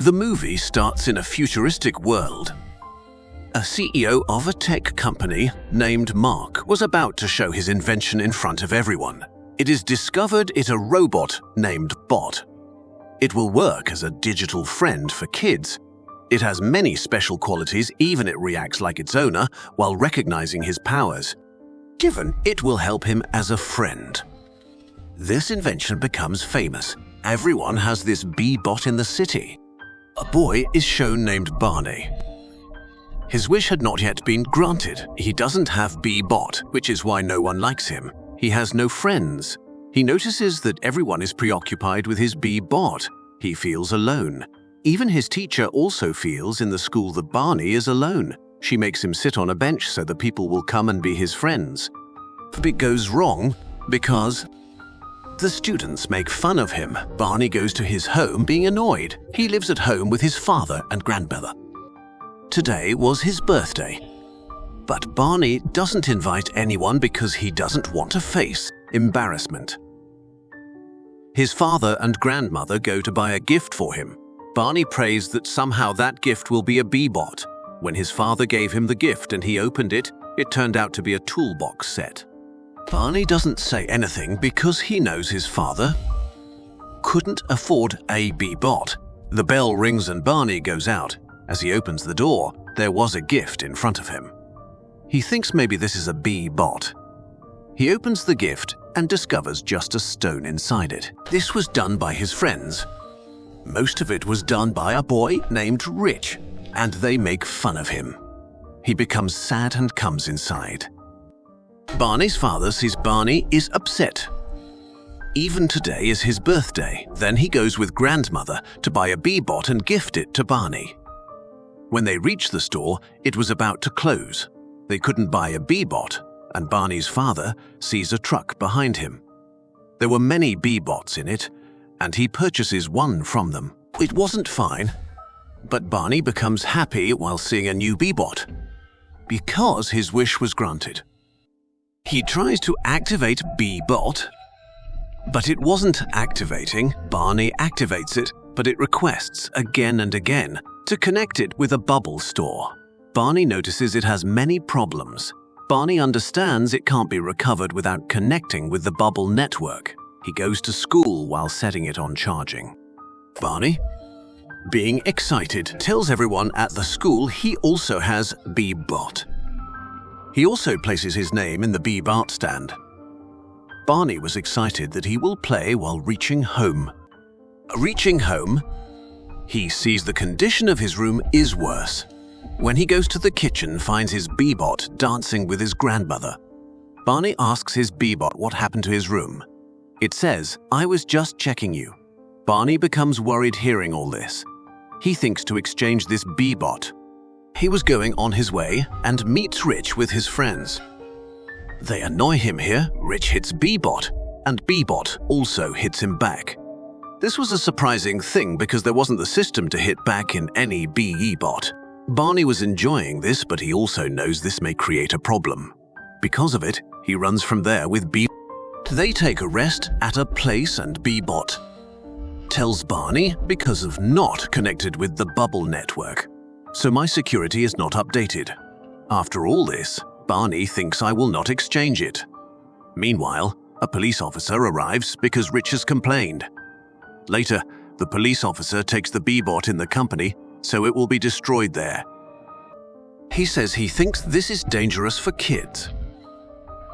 The movie starts in a futuristic world. A CEO of a tech company named Mark was about to show his invention in front of everyone. It is discovered it's a robot named Bot. It will work as a digital friend for kids. It has many special qualities, even it reacts like its owner while recognizing his powers. Given, it will help him as a friend. This invention becomes famous. Everyone has this bee-bot in the city. A boy is shown named Barney. His wish had not yet been granted. He doesn't have bee-bot, which is why no one likes him. He has no friends. He notices that everyone is preoccupied with his bee-bot. He feels alone. Even his teacher also feels in the school that Barney is alone. She makes him sit on a bench so that people will come and be his friends. But it goes wrong because the students make fun of him. Barney goes to his home being annoyed. He lives at home with his father and grandmother. Today was his birthday. But Barney doesn't invite anyone because he doesn't want to face embarrassment. His father and grandmother go to buy a gift for him. Barney prays that somehow that gift will be a bee-bot. When his father gave him the gift and he opened it, it turned out to be a toolbox set. Barney doesn't say anything because he knows his father couldn't afford a bee-bot. The bell rings and Barney goes out. As he opens the door, there was a gift in front of him. He thinks maybe this is a bee-bot. He opens the gift and discovers just a stone inside it. This was done by his friends. Most of it was done by a boy named Rich, and they make fun of him. He becomes sad and comes inside. Barney's father sees Barney is upset. Even today is his birthday. Then he goes with grandmother to buy a bee-bot and gift it to Barney. When they reach the store, it was about to close. They couldn't buy a bee-bot, and Barney's father sees a truck behind him. There were many bee-bots in it, and he purchases one from them. It wasn't fine, but Barney becomes happy while seeing a new bee-bot, because his wish was granted. He tries to activate bee-bot, but it wasn't activating. Barney activates it, but it requests again and again to connect it with a bubble store. Barney notices it has many problems. Barney understands it can't be recovered without connecting with the bubble network. He goes to school while setting it on charging. Barney, being excited, tells everyone at the school he also has bee-bot. He also places his name in the bee-bot stand. Barney was excited that he will play while reaching home. Reaching home, he sees the condition of his room is worse. When he goes to the kitchen, finds his bee-bot dancing with his grandmother. Barney asks his bee-bot what happened to his room. It says, "I was just checking you." Barney becomes worried hearing all this. He thinks to exchange this bee-bot. He was going on his way and meets Rich with his friends. They annoy him here. Rich hits bee-bot, and bee-bot also hits him back. This was a surprising thing because there wasn't the system to hit back in any bee-bot. Barney was enjoying this, but he also knows this may create a problem. Because of it, he runs from there with bee-bot. They take a rest at a place and bee-bot tells Barney because of not connected with the bubble network. So my security is not updated. After all this, Barney thinks I will not exchange it. Meanwhile, a police officer arrives because Rich has complained. Later, the police officer takes the bee-bot in the company, so it will be destroyed there. He says he thinks this is dangerous for kids.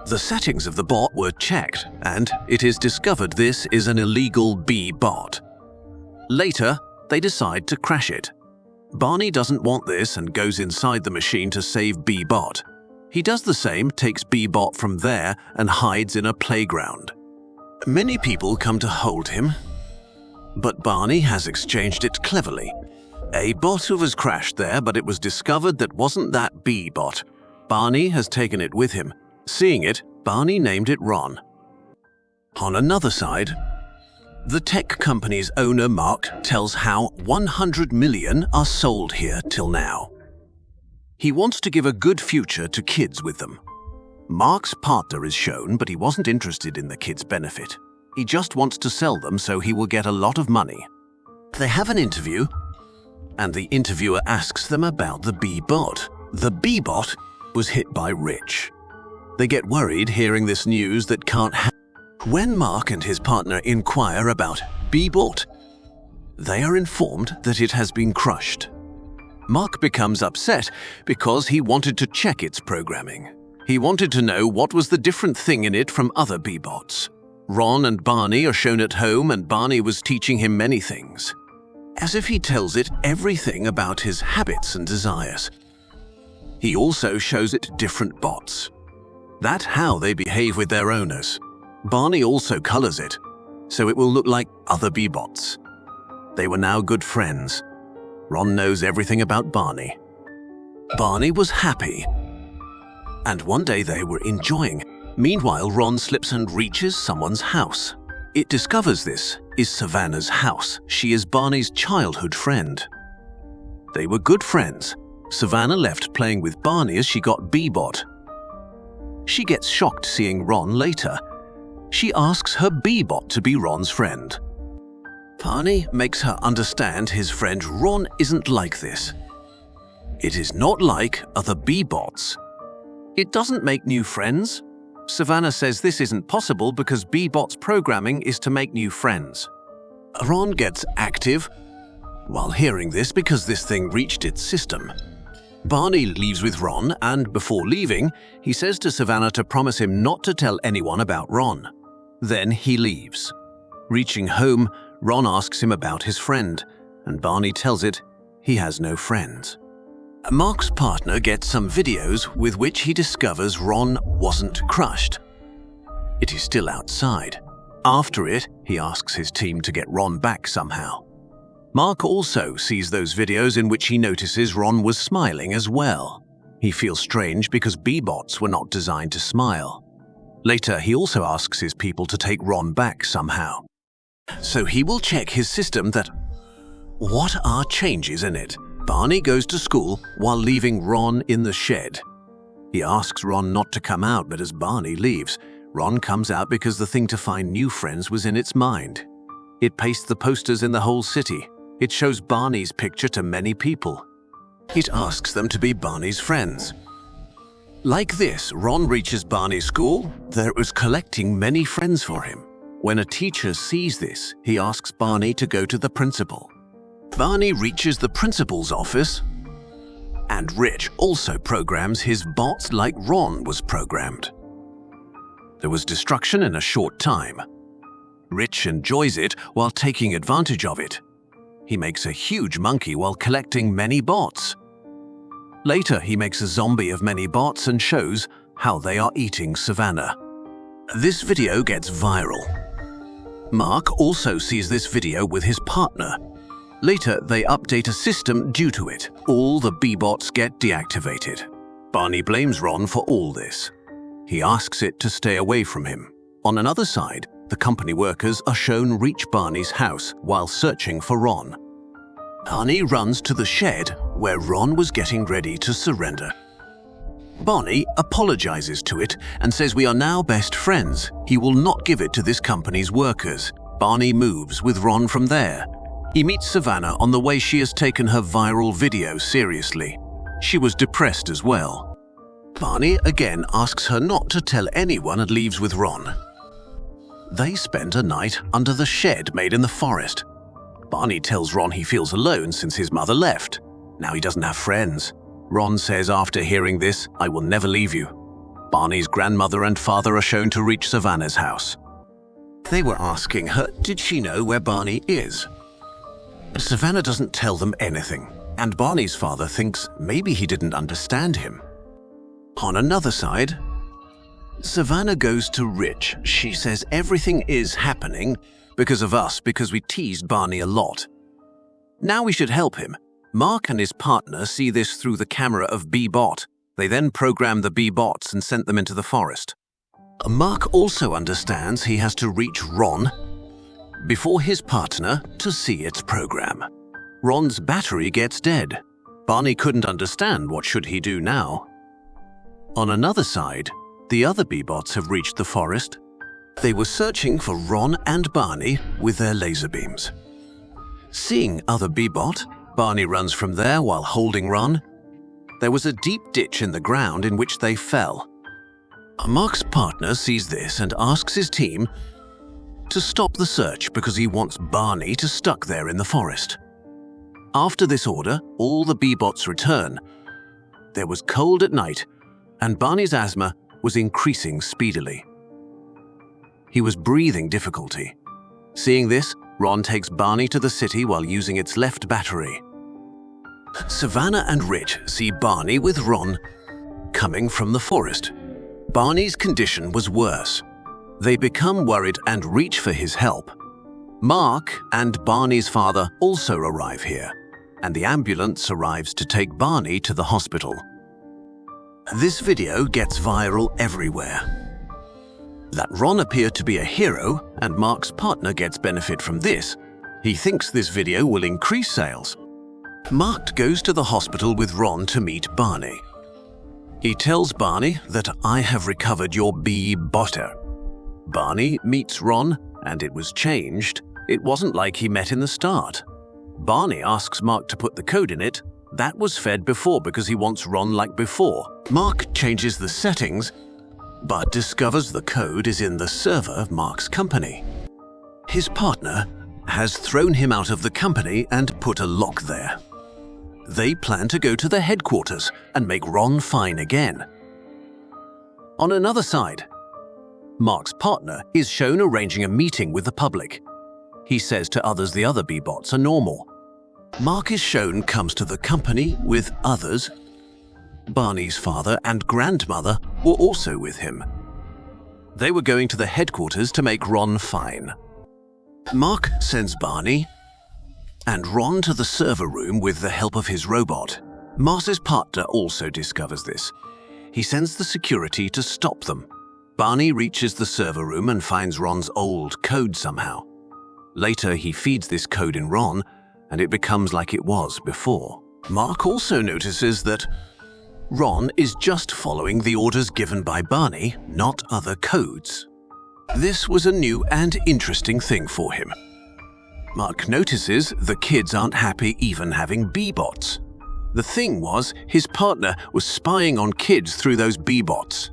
The settings of the bot were checked, and it is discovered this is an illegal bee-bot. Later, they decide to crash it. Barney doesn't want this and goes inside the machine to save bee-bot. He does the same, takes bee-bot from there and hides in a playground. Many people come to hold him, but Barney has exchanged it cleverly. A bot was crashed there, but it was discovered that wasn't that bee-bot. Barney has taken it with him. Seeing it, Barney named it Ron. On another side, the tech company's owner, Mark, tells how 100 million are sold here till now. He wants to give a good future to kids with them. Mark's partner is shown, but he wasn't interested in the kids' benefit. He just wants to sell them so he will get a lot of money. They have an interview, and the interviewer asks them about the B-bot. The B-bot was hit by Rich. They get worried hearing this news that can't happen. When Mark and his partner inquire about B-bot, they are informed that it has been crushed. Mark becomes upset because he wanted to check its programming. He wanted to know what was the different thing in it from other B-bots. Ron and Barney are shown at home, and Barney was teaching him many things, as if he tells it everything about his habits and desires. He also shows it different bots. That's how they behave with their owners. Barney also colors it, so it will look like other B-bots. They were now good friends. Ron knows everything about Barney. Barney was happy, and one day they were enjoying. Meanwhile, Ron slips and reaches someone's house. It discovers this is Savannah's house. She is Barney's childhood friend. They were good friends. Savannah left playing with Barney as she got B-bot. She gets shocked seeing Ron later. She asks her B-bot to be Ron's friend. Barney makes her understand his friend Ron isn't like this. It is not like other B-bots. It doesn't make new friends. Savannah says this isn't possible because B-bot's programming is to make new friends. Ron gets active while hearing this because this thing reached its system. Barney leaves with Ron, and before leaving, he says to Savannah to promise him not to tell anyone about Ron. Then he leaves. Reaching home, Ron asks him about his friend, and Barney tells it he has no friends. Mark's partner gets some videos with which he discovers Ron wasn't crushed. It is still outside. After it, he asks his team to get Ron back somehow. Mark also sees those videos in which he notices Ron was smiling as well. He feels strange because B-bots were not designed to smile. Later, he also asks his people to take Ron back somehow. So he will check his system that... What are changes in it? Barney goes to school while leaving Ron in the shed. He asks Ron not to come out, but as Barney leaves, Ron comes out because the thing to find new friends was in its mind. It pastes the posters in the whole city. It shows Barney's picture to many people. It asks them to be Barney's friends. Like this, Ron reaches Barney's school. There is collecting many friends for him. When a teacher sees this, he asks Barney to go to the principal. Barney reaches the principal's office, and Rich also programs his bots like Ron was programmed. There was destruction in a short time. Rich enjoys it while taking advantage of it. He makes a huge monkey while collecting many bots. Later, he makes a zombie of many bots and shows how they are eating Savannah. This video gets viral. Mark also sees this video with his partner. Later, they update a system due to it. All the B-bots get deactivated. Barney blames Ron for all this. He asks it to stay away from him. On another side, the company workers are shown reach Barney's house while searching for Ron. Barney runs to the shed where Ron was getting ready to surrender. Barney apologizes to it and says we are now best friends. He will not give it to this company's workers. Barney moves with Ron from there. He meets Savannah on the way she has taken her viral video seriously. She was depressed as well. Barney again asks her not to tell anyone and leaves with Ron. They spend a night under the shed made in the forest. Barney tells Ron he feels alone since his mother left. Now he doesn't have friends. Ron says after hearing this, I will never leave you. Barney's grandmother and father are shown to reach Savannah's house. They were asking her, did she know where Barney is? Savannah doesn't tell them anything, and Barney's father thinks maybe he didn't understand him. On another side, Savannah goes to Rich. She says everything is happening because of us, because we teased Barney a lot. Now we should help him. Mark and his partner see this through the camera of B-bot. They then program the B-bots and sent them into the forest. Mark also understands he has to reach Ron before his partner to see its program. Ron's battery gets dead. Barney couldn't understand what should he do now. On another side, the other B-bots have reached the forest. They were searching for Ron and Barney with their laser beams. Seeing other B-bot, Barney runs from there while holding Ron. There was a deep ditch in the ground in which they fell. Mark's partner sees this and asks his team to stop the search because he wants Barney to stuck there in the forest. After this order, all the Bebots return. There was cold at night, and Barney's asthma was increasing speedily. He was breathing difficulty. Seeing this, Ron takes Barney to the city while using its left battery. Savannah and Rich see Barney with Ron coming from the forest. Barney's condition was worse. They become worried and reach for his help. Mark and Barney's father also arrive here, and the ambulance arrives to take Barney to the hospital. This video gets viral everywhere. That Ron appeared to be a hero and Mark's partner gets benefit from this. He thinks this video will increase sales. Mark goes to the hospital with Ron to meet Barney. He tells Barney that I have recovered your Bebotter. Barney meets Ron and it was changed. It wasn't like he met in the start. Barney asks Mark to put the code in it. That was fed before because he wants Ron like before. Mark changes the settings, but discovers the code is in the server of Mark's company. His partner has thrown him out of the company and put a lock there. They plan to go to the headquarters and make Ron fine again. On another side, Mark's partner is shown arranging a meeting with the public. He says to others the other Bebots are normal. Mark is shown comes to the company with others. Barney's father and grandmother were also with him. They were going to the headquarters to make Ron fine. Mark sends Barney and Ron to the server room with the help of his robot. Mark's partner also discovers this. He sends the security to stop them. Barney reaches the server room and finds Ron's old code somehow. Later, he feeds this code in Ron, and it becomes like it was before. Mark also notices that Ron is just following the orders given by Barney, not other codes. This was a new and interesting thing for him. Mark notices the kids aren't happy even having Bebots. The thing was, his partner was spying on kids through those Bebots.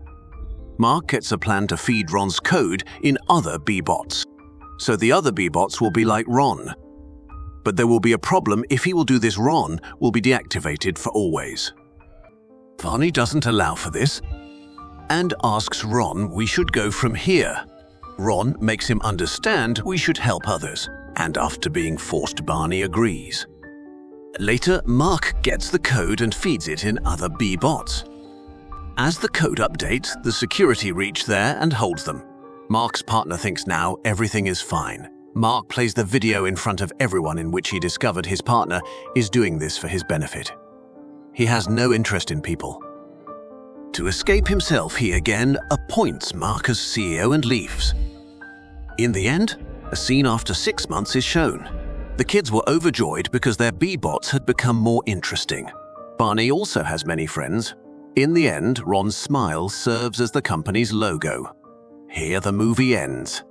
Mark gets a plan to feed Ron's code in other Bebots, so the other Bebots will be like Ron. But there will be a problem if he will do this. Ron will be deactivated for always. Barney doesn't allow for this and asks Ron we should go from here. Ron makes him understand we should help others, and after being forced, Barney agrees. Later, Mark gets the code and feeds it in other Bebots. As the code updates, the security reach there and holds them. Mark's partner thinks now everything is fine. Mark plays the video in front of everyone in which he discovered his partner is doing this for his benefit. He has no interest in people. To escape himself, he again appoints Mark as CEO and leaves. In the end, a scene after 6 months is shown. The kids were overjoyed because their Bebots had become more interesting. Barney also has many friends. In the end, Ron's smile serves as the company's logo. Here the movie ends.